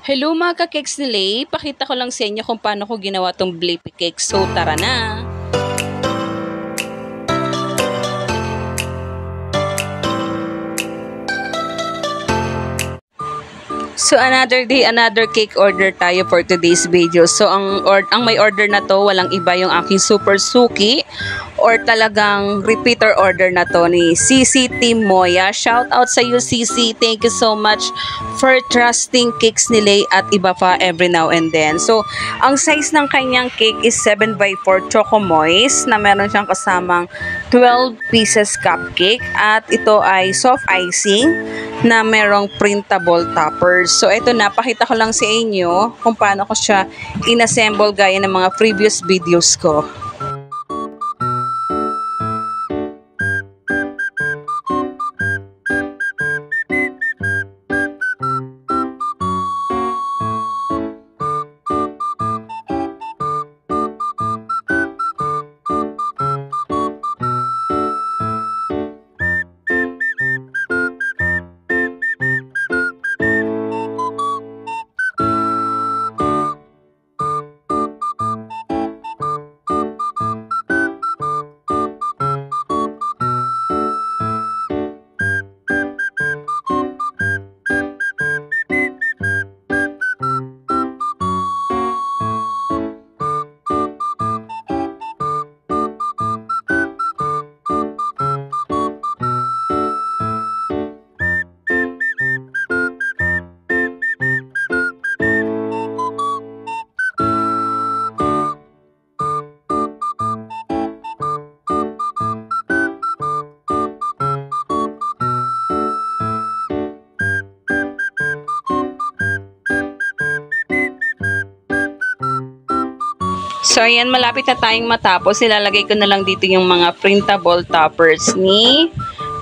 Hello mga ka-cakes ni Lay, pakita ko lang sa inyo kung paano ko ginawa tong blippy cake. So tara na! So another day, another cake order tayo for today's video. So ang may order na to, walang iba yung aking super suki or talagang repeater order na to ni CC Team Moya. Shout out sa iyo CC, thank you so much for trusting cakes ni Lay at iba pa every now and then. So ang size ng kanyang cake is 7x4 Choco Moist na meron siyang kasamang 12 pieces cupcake at ito ay soft icing na merong printable toppers. So ito na, pakita ko lang sa inyo kung paano ko siya inassemble gaya ng mga previous videos ko. So, ayan, malapit na tayong matapos. Ilalagay ko na lang dito yung mga printable toppers ni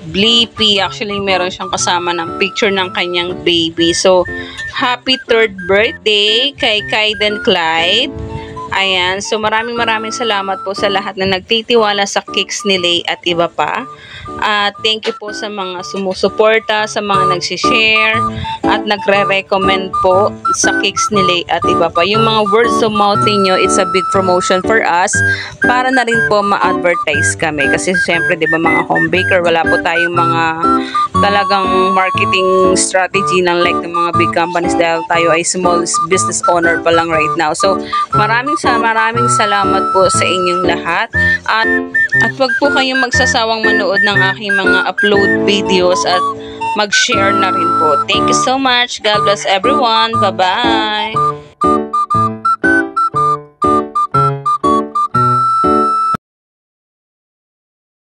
Blippy. Actually, meron siyang kasama ng picture ng kanyang baby. So, happy 3rd birthday kay Kaiden Clyde. Ayan, so maraming salamat po sa lahat na nagtitiwala sa cakes ni Lay at iba pa. Thank you po sa mga sumusuporta, sa mga nagsishare at nagre-recommend po sa cakes ni Lay at iba pa. Yung mga words of mouth niyo, it's a big promotion for us para na rin po ma-advertise kami. Kasi syempre, di ba mga home baker, wala po tayong mga talagang marketing strategy ng like ng mga big companies dahil tayo ay small business owner pa lang right now. So, maraming salamat po sa inyong lahat at wag po kayong magsasawang manood ng aking mga upload videos at mag-share na rin po. Thank you so much. God bless everyone. Bye-bye.